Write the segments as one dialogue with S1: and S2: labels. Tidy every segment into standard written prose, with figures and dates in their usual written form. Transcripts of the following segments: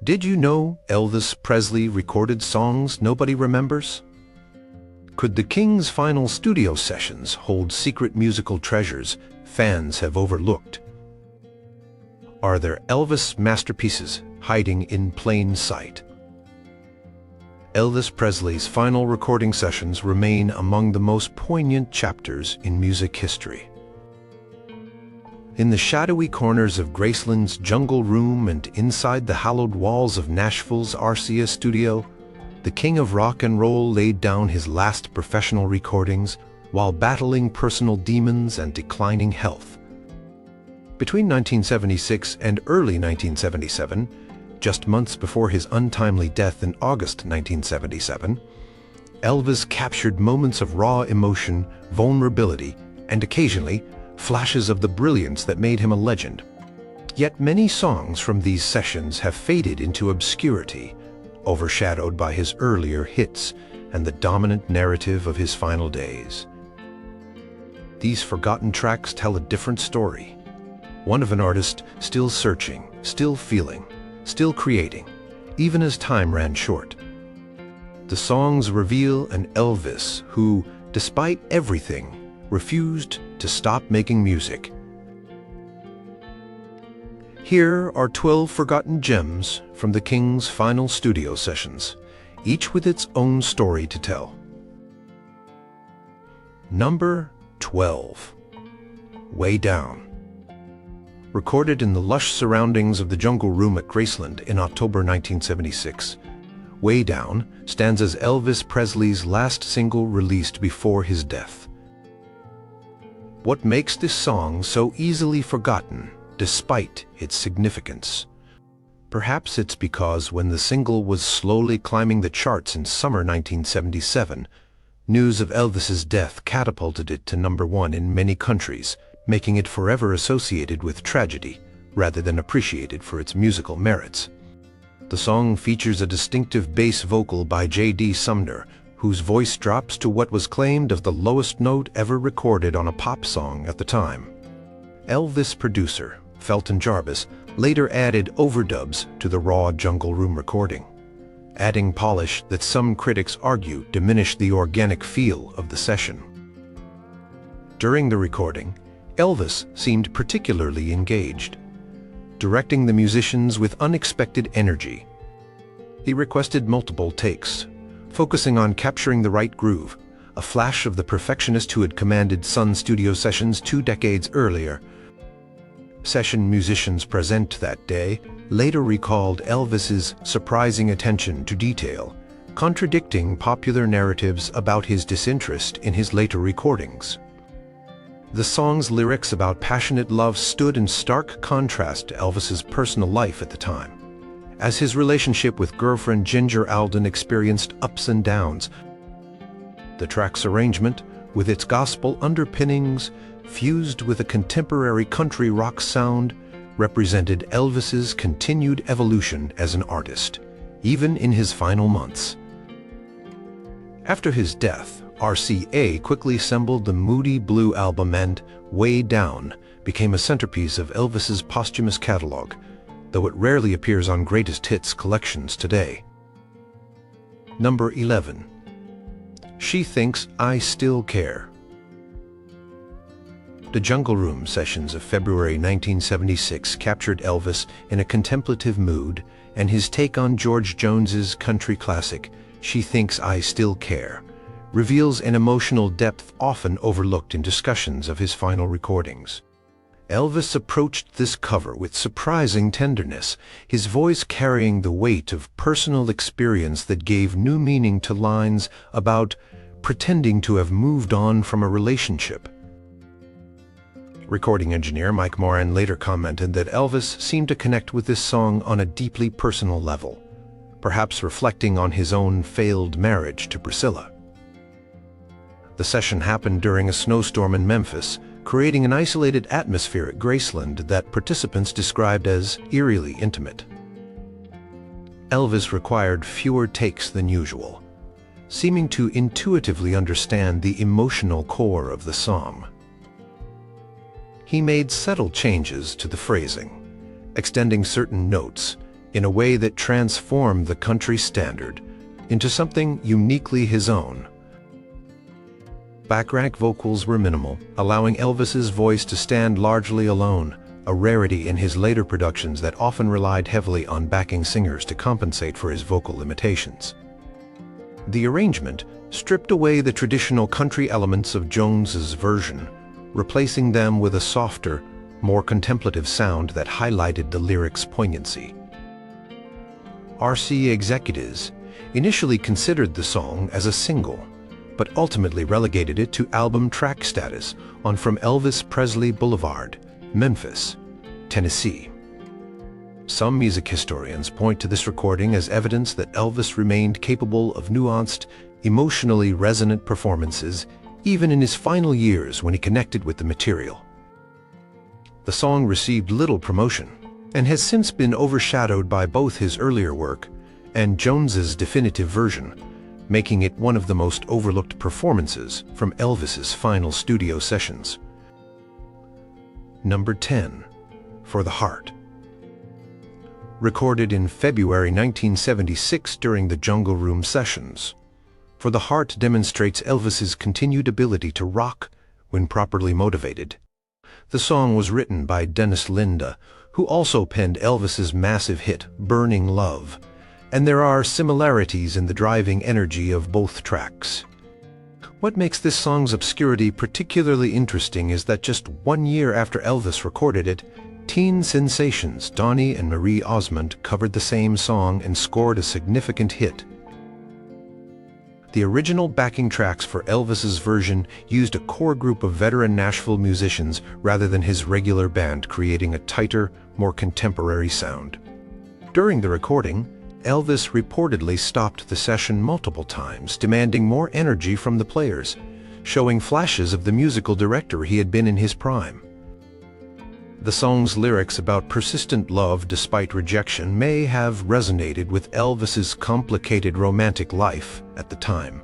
S1: Did you know Elvis Presley recorded songs nobody remembers? Could the King's final studio sessions hold secret musical treasures fans have overlooked? Are there Elvis masterpieces hiding in plain sight? Elvis Presley's final recording sessions remain among the most poignant chapters in music history. In the shadowy corners of Graceland's jungle room and inside the hallowed walls of Nashville's RCA studio, the king of rock and roll laid down his last professional recordings while battling personal demons and declining health. Between 1976 and early 1977, just months before his untimely death in August 1977, Elvis captured moments of raw emotion, vulnerability, and occasionally flashes of the brilliance that made him a legend. Yet many songs from these sessions have faded into obscurity, overshadowed by his earlier hits and the dominant narrative of his final days. These forgotten tracks tell a different story, one of an artist still searching, still feeling, still creating, even as time ran short. The songs reveal an Elvis who, despite everything, refused to stop making music. Here are 12 forgotten gems from the King's final studio sessions, each with its own story to tell. Number 12. Way Down. Recorded in the lush surroundings of the jungle room at Graceland in October 1976, Way Down stands as Elvis Presley's last single released before his death. What makes this song so easily forgotten, despite its significance? Perhaps it's because when the single was slowly climbing the charts in summer 1977, news of Elvis's death catapulted it to number one in many countries, making it forever associated with tragedy, rather than appreciated for its musical merits. The song features a distinctive bass vocal by J.D. Sumner, whose voice drops to what was claimed of the lowest note ever recorded on a pop song at the time. Elvis producer Felton Jarvis later added overdubs to the raw jungle room recording, adding polish that some critics argue diminished the organic feel of the session. During the recording, Elvis seemed particularly engaged, directing the musicians with unexpected energy. He requested multiple takes, focusing on capturing the right groove, a flash of the perfectionist who had commanded Sun Studio sessions 2 decades earlier. Session musicians present that day later recalled Elvis's surprising attention to detail, contradicting popular narratives about his disinterest in his later recordings. The song's lyrics about passionate love stood in stark contrast to Elvis's personal life at the time, as his relationship with girlfriend Ginger Alden experienced ups and downs. The track's arrangement, with its gospel underpinnings, fused with a contemporary country rock sound, represented Elvis's continued evolution as an artist, even in his final months. After his death, RCA quickly assembled the Moody Blue album, and Way Down became a centerpiece of Elvis's posthumous catalog, though it rarely appears on greatest hits collections today. Number 11. She Thinks I Still Care. The Jungle Room sessions of February 1976 captured Elvis in a contemplative mood, and his take on George Jones's country classic, She Thinks I Still Care, reveals an emotional depth often overlooked in discussions of his final recordings. Elvis approached this cover with surprising tenderness, his voice carrying the weight of personal experience that gave new meaning to lines about pretending to have moved on from a relationship. Recording engineer Mike Moran later commented that Elvis seemed to connect with this song on a deeply personal level, perhaps reflecting on his own failed marriage to Priscilla. The session happened during a snowstorm in Memphis, creating an isolated atmosphere at Graceland that participants described as eerily intimate. Elvis required fewer takes than usual, seeming to intuitively understand the emotional core of the song. He made subtle changes to the phrasing, extending certain notes, in a way that transformed the country standard into something uniquely his own. Background vocals were minimal, allowing Elvis's voice to stand largely alone, a rarity in his later productions that often relied heavily on backing singers to compensate for his vocal limitations. The arrangement stripped away the traditional country elements of Jones's version, replacing them with a softer, more contemplative sound that highlighted the lyrics' poignancy. RCA executives initially considered the song as a single, but ultimately relegated it to album track status on From Elvis Presley Boulevard, Memphis, Tennessee. Some music historians point to this recording as evidence that Elvis remained capable of nuanced, emotionally resonant performances even in his final years when he connected with the material. The song received little promotion and has since been overshadowed by both his earlier work and Jones's definitive version, making it one of the most overlooked performances from Elvis's final studio sessions. Number 10, For the Heart. Recorded in February 1976 during the Jungle Room sessions, For the Heart demonstrates Elvis's continued ability to rock when properly motivated. The song was written by Dennis Linda, who also penned Elvis's massive hit Burning Love, and there are similarities in the driving energy of both tracks. What makes this song's obscurity particularly interesting is that just 1 year after Elvis recorded it, teen sensations Donny and Marie Osmond covered the same song and scored a significant hit. The original backing tracks for Elvis's version used a core group of veteran Nashville musicians rather than his regular band, creating a tighter, more contemporary sound. During the recording, Elvis reportedly stopped the session multiple times, demanding more energy from the players, showing flashes of the musical director he had been in his prime. The song's lyrics about persistent love despite rejection may have resonated with Elvis's complicated romantic life at the time.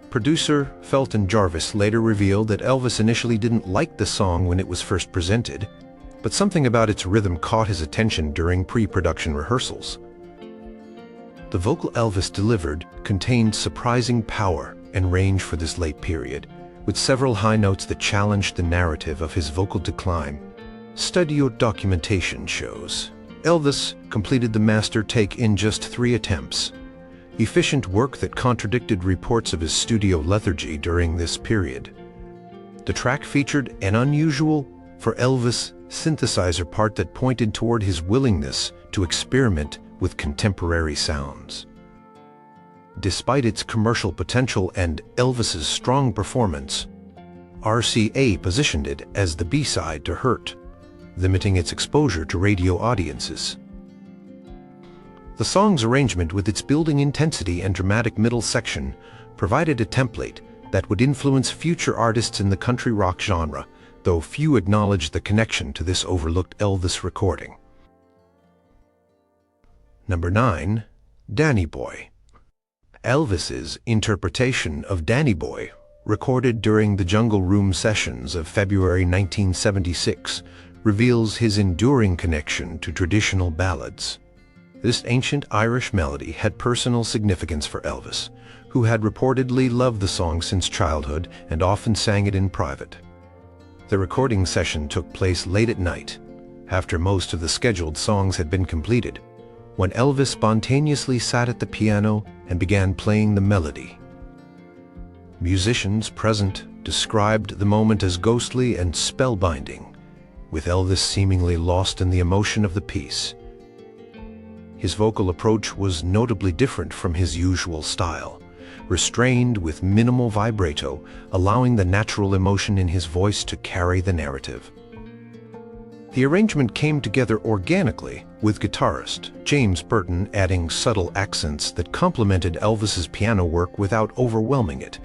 S1: Producer Felton Jarvis later revealed that Elvis initially didn't like the song when it was first presented, but something about its rhythm caught his attention during pre-production rehearsals. The vocal Elvis delivered contained surprising power and range for this late period, with several high notes that challenged the narrative of his vocal decline. Studio documentation shows Elvis completed the master take in just 3 attempts, efficient work that contradicted reports of his studio lethargy during this period. The track featured an unusual, for Elvis, synthesizer part that pointed toward his willingness to experiment with contemporary sounds. Despite its commercial potential and Elvis's strong performance, RCA positioned it as the B-side to Hurt, limiting its exposure to radio audiences. The song's arrangement, with its building intensity and dramatic middle section, provided a template that would influence future artists in the country rock genre, though few acknowledge the connection to this overlooked Elvis recording. Number 9, Danny Boy. Elvis's interpretation of Danny Boy, recorded during the Jungle Room sessions of February 1976, reveals his enduring connection to traditional ballads. This ancient Irish melody had personal significance for Elvis, who had reportedly loved the song since childhood and often sang it in private. The recording session took place late at night, after most of the scheduled songs had been completed, when Elvis spontaneously sat at the piano and began playing the melody. Musicians present described the moment as ghostly and spellbinding, with Elvis seemingly lost in the emotion of the piece. His vocal approach was notably different from his usual style, restrained with minimal vibrato, allowing the natural emotion in his voice to carry the narrative. The arrangement came together organically, with guitarist James Burton adding subtle accents that complemented Elvis's piano work without overwhelming it.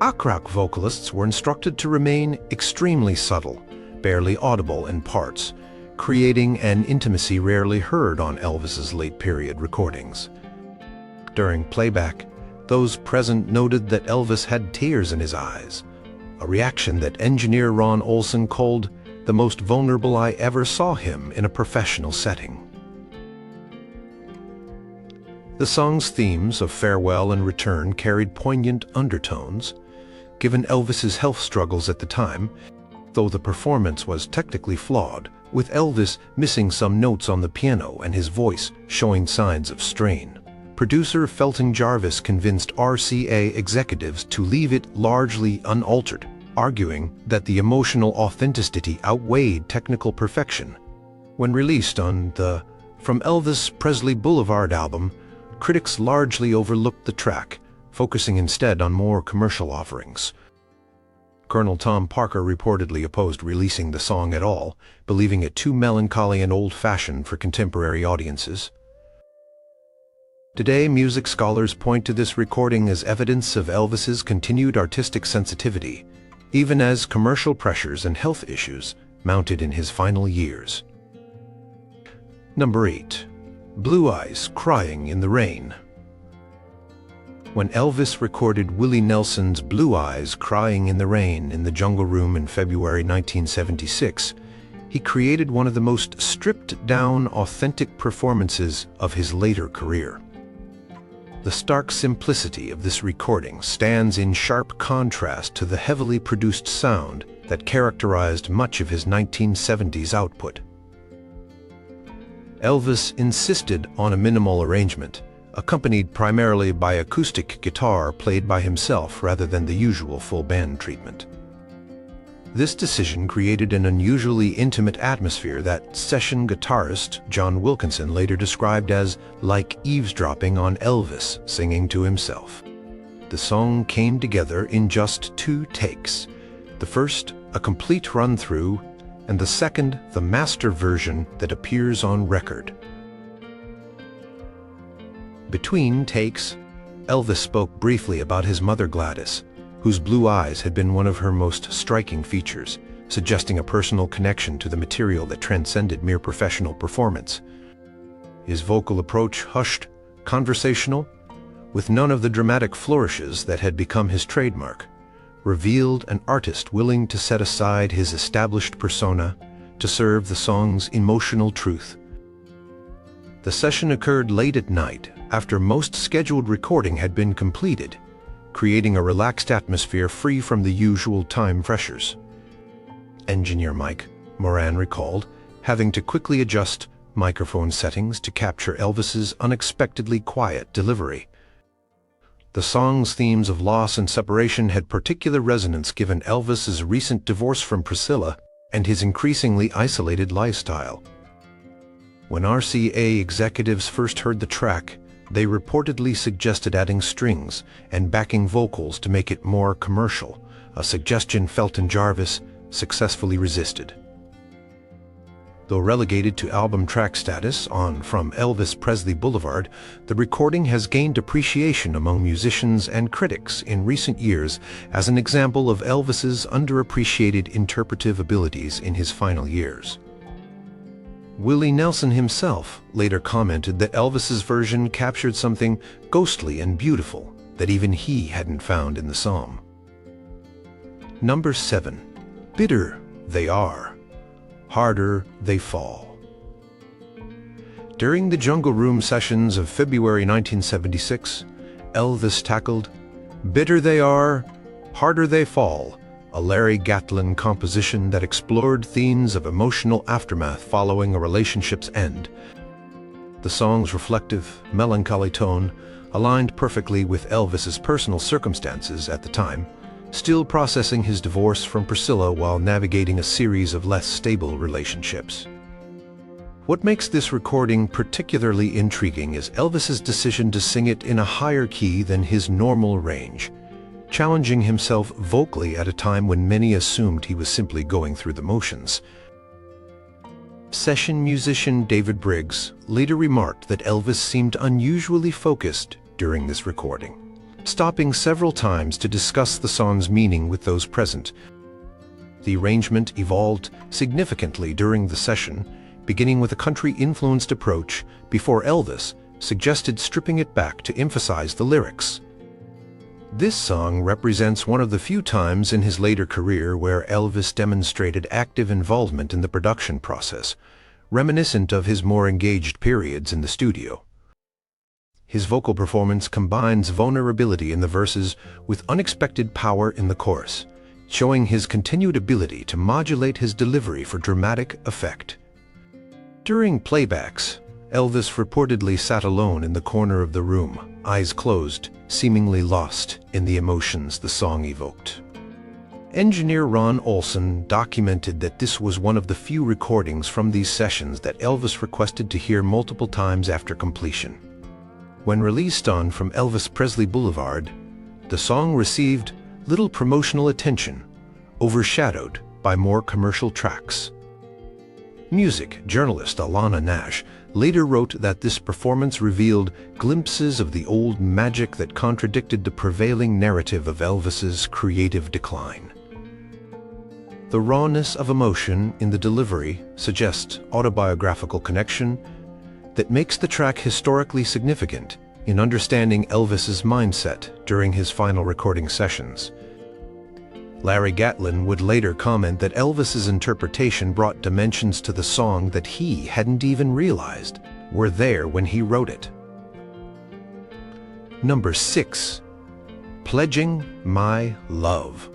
S1: Rock vocalists were instructed to remain extremely subtle, barely audible in parts, creating an intimacy rarely heard on Elvis's late-period recordings. During playback, those present noted that Elvis had tears in his eyes, a reaction that engineer Ron Olson called the most vulnerable I ever saw him in a professional setting. The song's themes of farewell and return carried poignant undertones, given Elvis's health struggles at the time, though the performance was technically flawed, with Elvis missing some notes on the piano and his voice showing signs of strain. Producer Felton Jarvis convinced RCA executives to leave it largely unaltered, arguing that the emotional authenticity outweighed technical perfection. When released on the From Elvis Presley Boulevard album, critics largely overlooked the track, focusing instead on more commercial offerings. Colonel Tom Parker reportedly opposed releasing the song at all, believing it too melancholy and old-fashioned for contemporary audiences. Today, music scholars point to this recording as evidence of Elvis's continued artistic sensitivity, even as commercial pressures and health issues mounted in his final years. Number 8. Blue Eyes Crying in the Rain. When Elvis recorded Willie Nelson's Blue Eyes Crying in the Rain in the Jungle Room in February 1976, he created one of the most stripped-down, authentic performances of his later career. The stark simplicity of this recording stands in sharp contrast to the heavily produced sound that characterized much of his 1970s output. Elvis insisted on a minimal arrangement, accompanied primarily by acoustic guitar played by himself rather than the usual full band treatment. This decision created an unusually intimate atmosphere that session guitarist John Wilkinson later described as like eavesdropping on Elvis singing to himself. The song came together in just 2 takes. The first, a complete run-through, and the second, the master version that appears on record. Between takes, Elvis spoke briefly about his mother Gladys, whose blue eyes had been one of her most striking features, suggesting a personal connection to the material that transcended mere professional performance. His vocal approach hushed, conversational, with none of the dramatic flourishes that had become his trademark, revealed an artist willing to set aside his established persona to serve the song's emotional truth. The session occurred late at night, after most scheduled recording had been completed, creating a relaxed atmosphere free from the usual time pressures. Engineer Mike Moran recalled having to quickly adjust microphone settings to capture Elvis's unexpectedly quiet delivery. The song's themes of loss and separation had particular resonance given Elvis's recent divorce from Priscilla and his increasingly isolated lifestyle. When RCA executives first heard the track, they reportedly suggested adding strings and backing vocals to make it more commercial, a suggestion Felton Jarvis successfully resisted. Though relegated to album track status on From Elvis Presley Boulevard, the recording has gained appreciation among musicians and critics in recent years as an example of Elvis's underappreciated interpretive abilities in his final years. Willie Nelson himself later commented that Elvis's version captured something ghostly and beautiful that even he hadn't found in the song. Number 7. Bitter They Are, Harder They Fall. During the Jungle Room sessions of February 1976, Elvis tackled Bitter They Are, Harder They Fall, a Larry Gatlin composition that explored themes of emotional aftermath following a relationship's end. The song's reflective, melancholy tone aligned perfectly with Elvis's personal circumstances at the time, still processing his divorce from Priscilla while navigating a series of less stable relationships. What makes this recording particularly intriguing is Elvis's decision to sing it in a higher key than his normal range, challenging himself vocally at a time when many assumed he was simply going through the motions. Session musician David Briggs later remarked that Elvis seemed unusually focused during this recording, stopping several times to discuss the song's meaning with those present. The arrangement evolved significantly during the session, beginning with a country-influenced approach before Elvis suggested stripping it back to emphasize the lyrics. This song represents one of the few times in his later career where Elvis demonstrated active involvement in the production process, reminiscent of his more engaged periods in the studio. His vocal performance combines vulnerability in the verses with unexpected power in the chorus, showing his continued ability to modulate his delivery for dramatic effect. During playbacks, Elvis reportedly sat alone in the corner of the room, eyes closed, seemingly lost in the emotions the song evoked. Engineer Ron Olson documented that this was one of the few recordings from these sessions that Elvis requested to hear multiple times after completion. When released on From Elvis Presley Boulevard, the song received little promotional attention, overshadowed by more commercial tracks. Music journalist Alana Nash later wrote that this performance revealed glimpses of the old magic that contradicted the prevailing narrative of Elvis's creative decline. The rawness of emotion in the delivery suggests autobiographical connection that makes the track historically significant in understanding Elvis's mindset during his final recording sessions. Larry Gatlin would later comment that Elvis's interpretation brought dimensions to the song that he hadn't even realized were there when he wrote it. Number 6. Pledging My Love.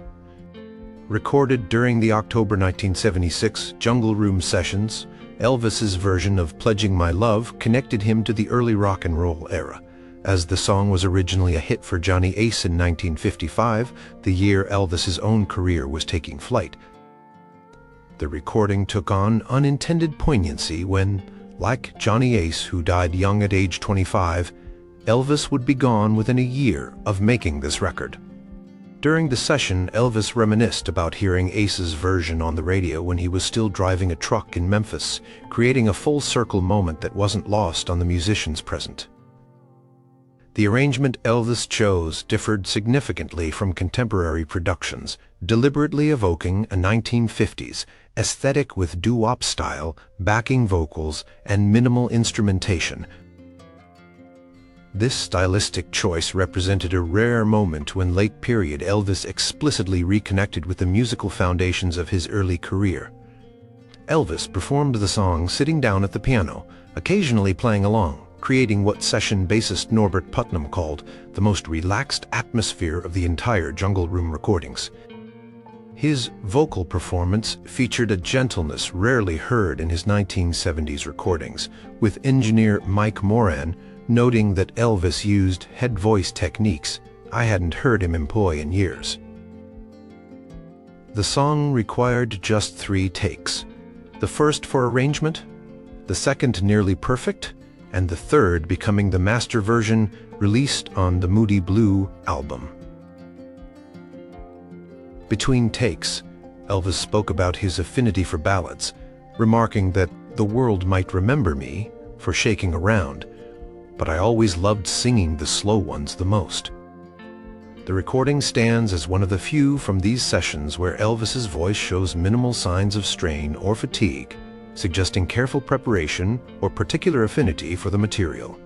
S1: Recorded during the October 1976 Jungle Room sessions, Elvis's version of Pledging My Love connected him to the early rock and roll era, as the song was originally a hit for Johnny Ace in 1955, the year Elvis's own career was taking flight. The recording took on unintended poignancy when, like Johnny Ace, who died young at age 25, Elvis would be gone within a year of making this record. During the session, Elvis reminisced about hearing Ace's version on the radio when he was still driving a truck in Memphis, creating a full-circle moment that wasn't lost on the musicians present. The arrangement Elvis chose differed significantly from contemporary productions, deliberately evoking a 1950s aesthetic with doo-wop style, backing vocals, and minimal instrumentation. This stylistic choice represented a rare moment when late-period Elvis explicitly reconnected with the musical foundations of his early career. Elvis performed the song sitting down at the piano, occasionally playing along, creating what session bassist Norbert Putnam called the most relaxed atmosphere of the entire Jungle Room recordings. His vocal performance featured a gentleness rarely heard in his 1970s recordings, with engineer Mike Moran noting that Elvis used head voice techniques I hadn't heard him employ in years. The song required just 3 takes, the first for arrangement, the second nearly perfect, and the third becoming the master version released on the Moody Blue album. Between takes, Elvis spoke about his affinity for ballads, remarking that the world might remember me for shaking around, but I always loved singing the slow ones the most. The recording stands as one of the few from these sessions where Elvis's voice shows minimal signs of strain or fatigue, suggesting careful preparation or particular affinity for the material.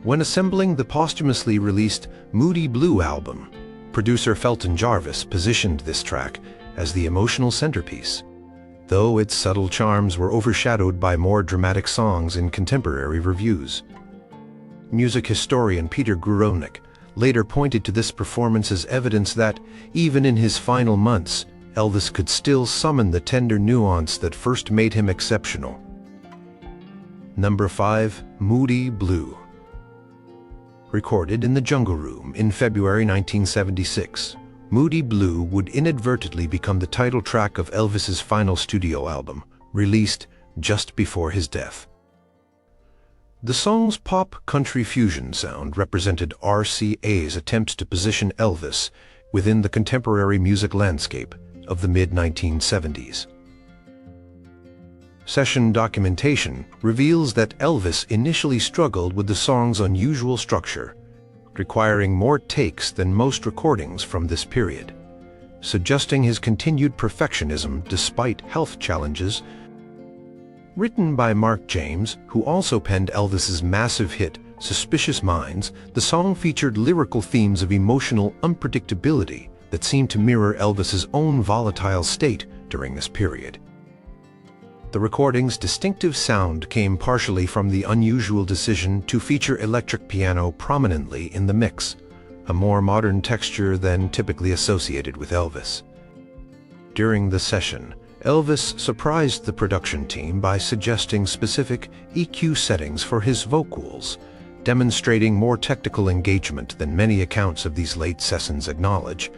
S1: When assembling the posthumously released Moody Blue album, producer Felton Jarvis positioned this track as the emotional centerpiece, though its subtle charms were overshadowed by more dramatic songs in contemporary reviews. Music historian Peter Gurownik later pointed to this performance as evidence that, even in his final months, Elvis could still summon the tender nuance that first made him exceptional. Number 5. Moody Blue. Recorded in the Jungle Room in February 1976, Moody Blue would inadvertently become the title track of Elvis's final studio album, released just before his death. The song's pop-country fusion sound represented RCA's attempt to position Elvis within the contemporary music landscape of the mid-1970s. Session documentation reveals that Elvis initially struggled with the song's unusual structure, requiring more takes than most recordings from this period, suggesting his continued perfectionism despite health challenges. Written by Mark James, who also penned Elvis's massive hit Suspicious Minds, the song featured lyrical themes of emotional unpredictability that seemed to mirror Elvis's own volatile state during this period. The recording's distinctive sound came partially from the unusual decision to feature electric piano prominently in the mix, a more modern texture than typically associated with Elvis. During the session, Elvis surprised the production team by suggesting specific EQ settings for his vocals, demonstrating more technical engagement than many accounts of these late sessions acknowledge.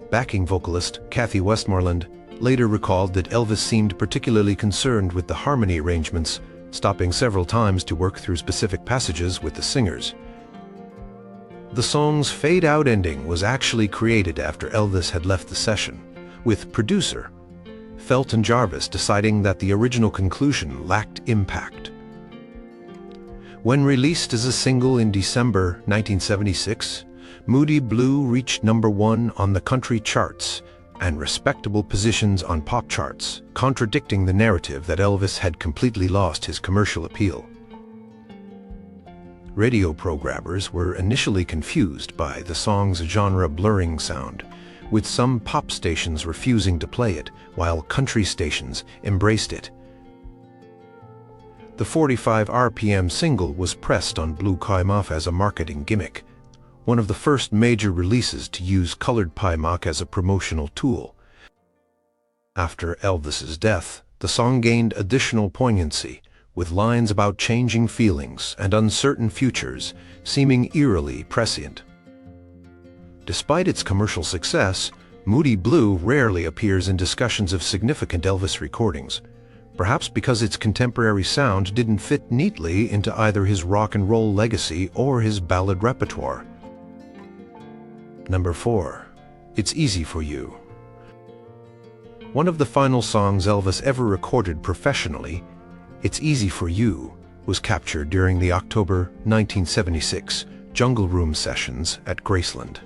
S1: Backing vocalist Kathy Westmoreland later recalled that Elvis seemed particularly concerned with the harmony arrangements, stopping several times to work through specific passages with the singers. The song's fade-out ending was actually created after Elvis had left the session, with producer Felton Jarvis deciding that the original conclusion lacked impact. When released as a single in December 1976, Moody Blue reached #1 on the country charts and respectable positions on pop charts, contradicting the narrative that Elvis had completely lost his commercial appeal. Radio programmers were initially confused by the song's genre-blurring sound, with some pop stations refusing to play it, while country stations embraced it. The 45 RPM single was pressed on Blue Kaimaf as a marketing gimmick, one of the first major releases to use colored Paimak as a promotional tool. After Elvis's death, the song gained additional poignancy, with lines about changing feelings and uncertain futures seeming eerily prescient. Despite its commercial success, Moody Blue rarely appears in discussions of significant Elvis recordings, perhaps because its contemporary sound didn't fit neatly into either his rock and roll legacy or his ballad repertoire. Number 4. It's Easy for You. One of the final songs Elvis ever recorded professionally, It's Easy for You, was captured during the October 1976 Jungle Room sessions at Graceland.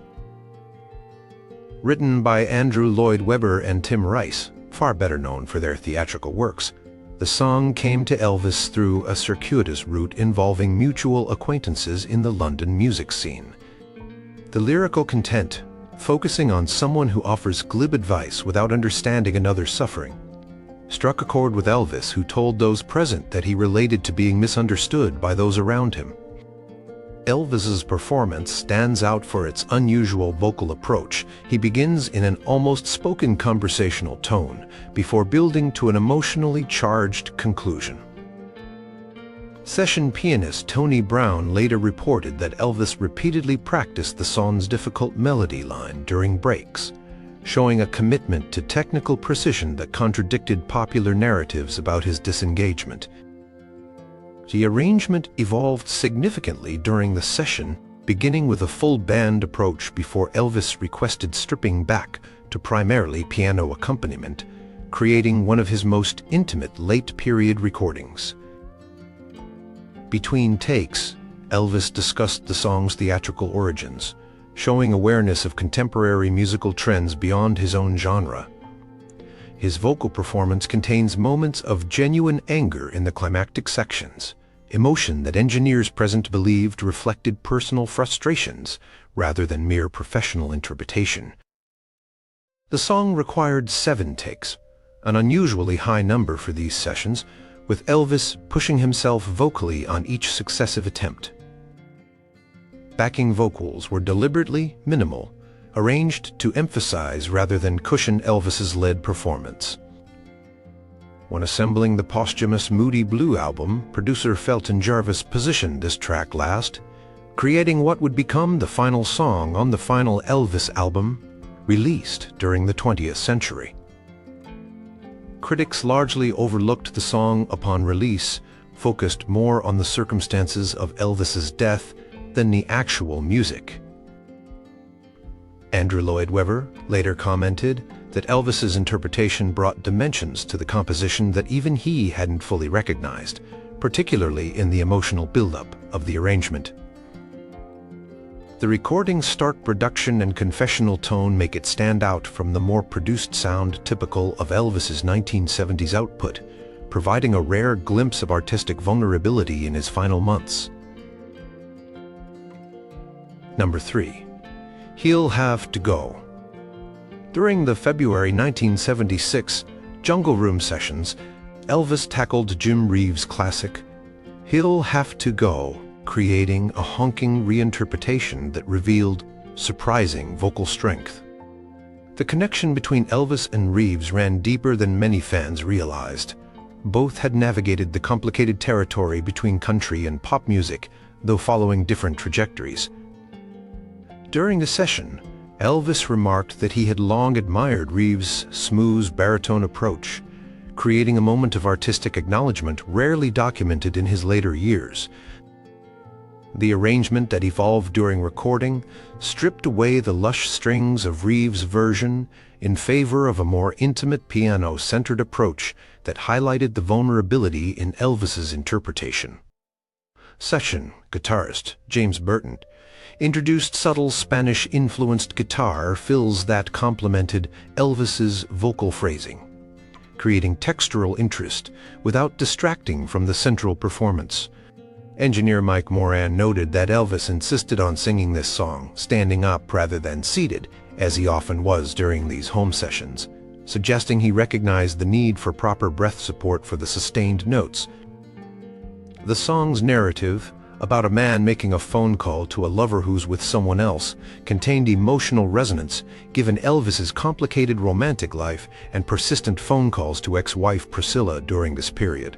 S1: Written by Andrew Lloyd Webber and Tim Rice, far better known for their theatrical works, the song came to Elvis through a circuitous route involving mutual acquaintances in the London music scene. The lyrical content, focusing on someone who offers glib advice without understanding another's suffering, struck a chord with Elvis, who told those present that he related to being misunderstood by those around him. Elvis's performance stands out for its unusual vocal approach. He begins in an almost spoken conversational tone before building to an emotionally charged conclusion. Session pianist Tony Brown later reported that Elvis repeatedly practiced the song's difficult melody line during breaks, showing a commitment to technical precision that contradicted popular narratives about his disengagement. The arrangement evolved significantly during the session, beginning with a full band approach before Elvis requested stripping back to primarily piano accompaniment, creating one of his most intimate late-period recordings. Between takes, Elvis discussed the song's theatrical origins, showing awareness of contemporary musical trends beyond his own genre. His vocal performance contains moments of genuine anger in the climactic sections, emotion that engineers present believed reflected personal frustrations rather than mere professional interpretation. The song required 7 takes, an unusually high number for these sessions, with Elvis pushing himself vocally on each successive attempt. Backing vocals were deliberately minimal, arranged to emphasize rather than cushion Elvis's lead performance. When assembling the posthumous Moody Blue album, producer Felton Jarvis positioned this track last, creating what would become the final song on the final Elvis album, released during the 20th century. Critics largely overlooked the song upon release, focused more on the circumstances of Elvis's death than the actual music. Andrew Lloyd Webber later commented that Elvis's interpretation brought dimensions to the composition that even he hadn't fully recognized, particularly in the emotional buildup of the arrangement. The recording's stark production and confessional tone make it stand out from the more produced sound typical of Elvis's 1970s output, providing a rare glimpse of artistic vulnerability in his final months. Number 3. He'll Have to Go. During the February 1976 Jungle Room sessions, Elvis tackled Jim Reeves' classic, "He'll Have to Go," creating a honking reinterpretation that revealed surprising vocal strength. The connection between Elvis and Reeves ran deeper than many fans realized. Both had navigated the complicated territory between country and pop music, though following different trajectories. During the session, Elvis remarked that he had long admired Reeves' smooth baritone approach, creating a moment of artistic acknowledgement rarely documented in his later years. The arrangement that evolved during recording stripped away the lush strings of Reeves' version in favor of a more intimate piano-centered approach that highlighted the vulnerability in Elvis's interpretation. Session guitarist James Burton introduced subtle Spanish-influenced guitar fills that complemented Elvis's vocal phrasing, creating textural interest without distracting from the central performance. Engineer Mike Moran noted that Elvis insisted on singing this song standing up rather than seated, as he often was during these home sessions, suggesting he recognized the need for proper breath support for the sustained notes. The song's narrative, about a man making a phone call to a lover who's with someone else, contained emotional resonance given Elvis's complicated romantic life and persistent phone calls to ex-wife Priscilla during this period.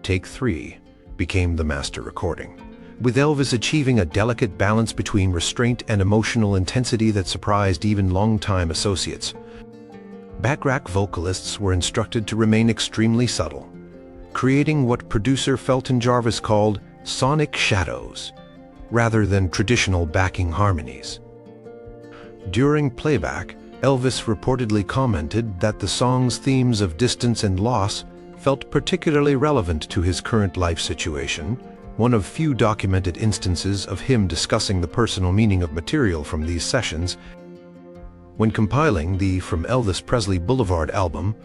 S1: Take 3 became the master recording, with Elvis achieving a delicate balance between restraint and emotional intensity that surprised even longtime associates. Backrack vocalists were instructed to remain extremely subtle, creating what producer Felton Jarvis called sonic shadows, rather than traditional backing harmonies. During playback, Elvis reportedly commented that the song's themes of distance and loss felt particularly relevant to his current life situation, one of few documented instances of him discussing the personal meaning of material from these sessions. When compiling the From Elvis Presley Boulevard album,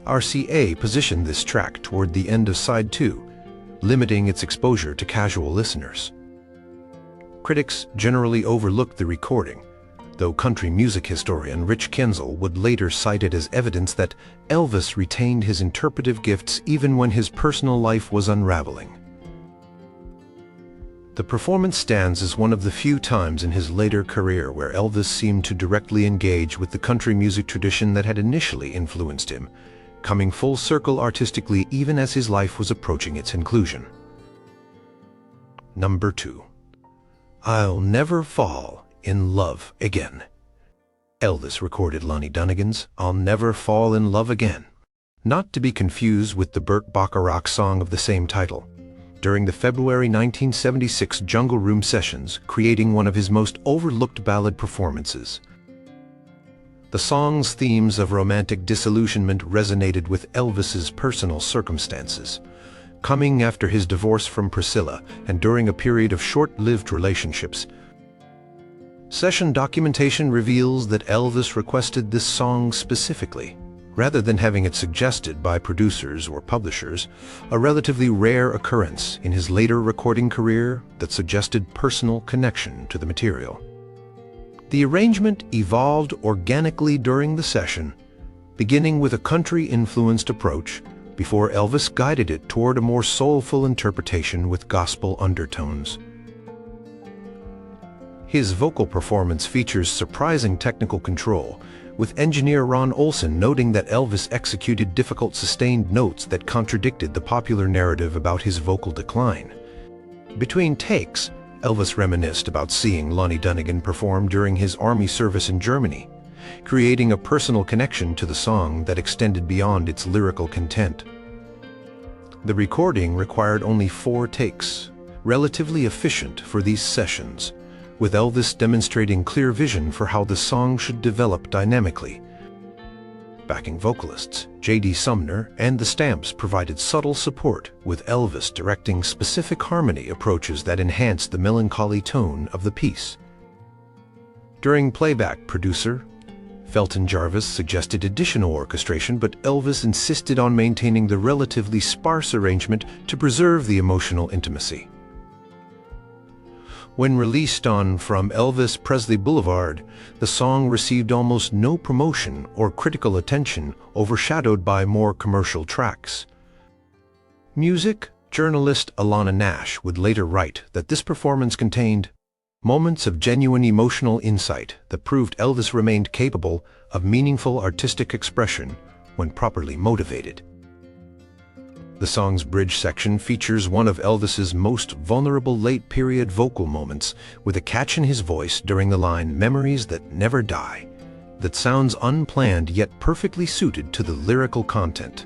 S1: RCA positioned this track toward the end of side 2, limiting its exposure to casual listeners. Critics generally overlooked the recording, though country music historian Rich Kenzel would later cite it as evidence that Elvis retained his interpretive gifts even when his personal life was unraveling. The performance stands as one of the few times in his later career where Elvis seemed to directly engage with the country music tradition that had initially influenced him, coming full circle artistically even as his life was approaching its conclusion. Number 2. I'll Never Fall in Love Again. Elvis recorded Lonnie Donegan's I'll Never Fall in Love Again, not to be confused with the Burt Bacharach song of the same title, during the February 1976 Jungle Room sessions, creating one of his most overlooked ballad performances. The song's themes of romantic disillusionment resonated with Elvis's personal circumstances, coming after his divorce from Priscilla and during a period of short-lived relationships. Session documentation reveals that Elvis requested this song specifically, rather than having it suggested by producers or publishers, a relatively rare occurrence in his later recording career that suggested personal connection to the material. The arrangement evolved organically during the session, beginning with a country-influenced approach before Elvis guided it toward a more soulful interpretation with gospel undertones. His vocal performance features surprising technical control, with engineer Ron Olson noting that Elvis executed difficult sustained notes that contradicted the popular narrative about his vocal decline. Between takes, Elvis reminisced about seeing Lonnie Donegan perform during his Army service in Germany, creating a personal connection to the song that extended beyond its lyrical content. The recording required only 4 takes, relatively efficient for these sessions, with Elvis demonstrating clear vision for how the song should develop dynamically. Backing vocalists J.D. Sumner and the Stamps provided subtle support, with Elvis directing specific harmony approaches that enhanced the melancholy tone of the piece. During playback, producer Felton Jarvis suggested additional orchestration, but Elvis insisted on maintaining the relatively sparse arrangement to preserve the emotional intimacy. When released on From Elvis Presley Boulevard, the song received almost no promotion or critical attention, overshadowed by more commercial tracks. Music journalist Alana Nash would later write that this performance contained moments of genuine emotional insight that proved Elvis remained capable of meaningful artistic expression when properly motivated. The song's bridge section features one of Elvis's most vulnerable late-period vocal moments, with a catch in his voice during the line "Memories That Never Die," that sounds unplanned yet perfectly suited to the lyrical content.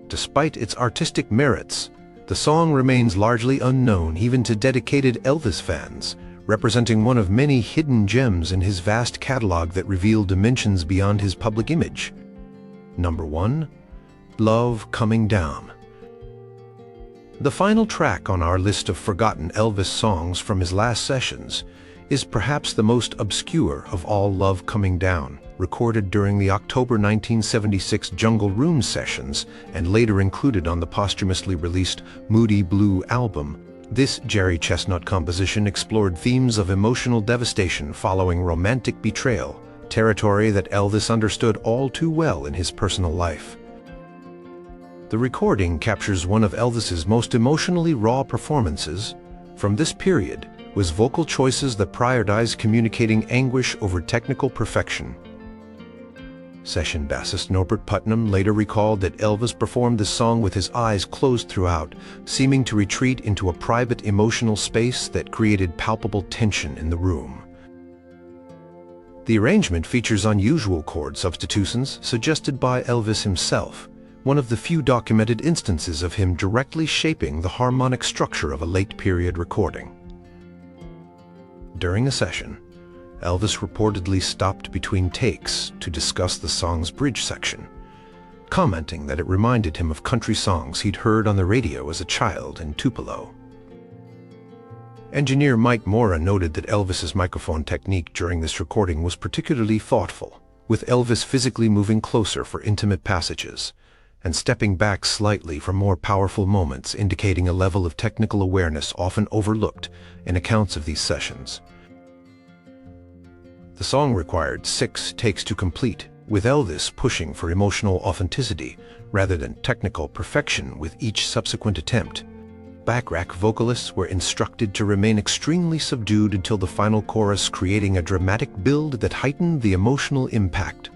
S1: Despite its artistic merits, the song remains largely unknown even to dedicated Elvis fans, representing one of many hidden gems in his vast catalog that reveal dimensions beyond his public image. Number 1. Love Coming Down. The final track on our list of forgotten Elvis songs from his last sessions is perhaps the most obscure of all. Love Coming Down, recorded during the October 1976 Jungle Room sessions and later included on the posthumously released Moody Blue album. This Jerry Chestnut composition explored themes of emotional devastation following romantic betrayal, territory that Elvis understood all too well in his personal life. The recording captures one of Elvis's most emotionally raw performances from this period, with vocal choices that prioritized communicating anguish over technical perfection. Session bassist Norbert Putnam later recalled that Elvis performed this song with his eyes closed throughout, seeming to retreat into a private emotional space that created palpable tension in the room. The arrangement features unusual chord substitutions suggested by Elvis himself, one of the few documented instances of him directly shaping the harmonic structure of a late-period recording. During a session, Elvis reportedly stopped between takes to discuss the song's bridge section, commenting that it reminded him of country songs he'd heard on the radio as a child in Tupelo. Engineer Mike Mora noted that Elvis's microphone technique during this recording was particularly thoughtful, with Elvis physically moving closer for intimate passages and stepping back slightly for more powerful moments, indicating a level of technical awareness often overlooked in accounts of these sessions. The song required 6 takes to complete, with Elvis pushing for emotional authenticity rather than technical perfection with each subsequent attempt. Backrack vocalists were instructed to remain extremely subdued until the final chorus, creating a dramatic build that heightened the emotional impact.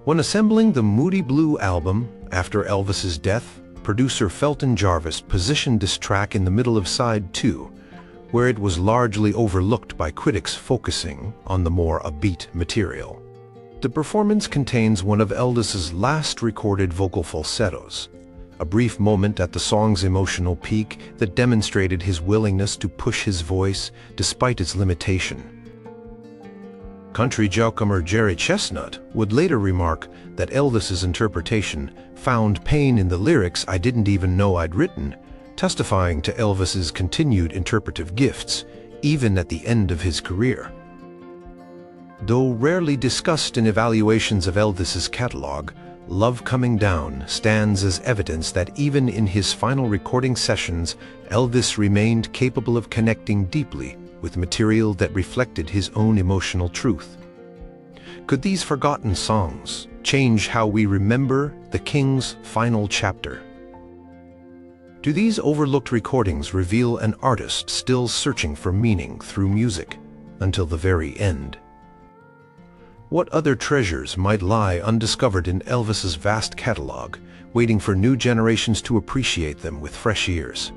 S1: When assembling the Moody Blue album after Elvis's death, producer Felton Jarvis positioned this track in the middle of side 2, where it was largely overlooked by critics focusing on the more upbeat material. The performance contains one of Elvis's last recorded vocal falsettos, a brief moment at the song's emotional peak that demonstrated his willingness to push his voice despite its limitation. Country jockeymer Jerry Chestnut would later remark that Elvis's interpretation found pain in the lyrics I didn't even know I'd written, testifying to Elvis's continued interpretive gifts, even at the end of his career. Though rarely discussed in evaluations of Elvis's catalog, Love Coming Down stands as evidence that even in his final recording sessions, Elvis remained capable of connecting deeply with material that reflected his own emotional truth. Could these forgotten songs change how we remember the King's final chapter? Do these overlooked recordings reveal an artist still searching for meaning through music until the very end? What other treasures might lie undiscovered in Elvis's vast catalog, waiting for new generations to appreciate them with fresh ears?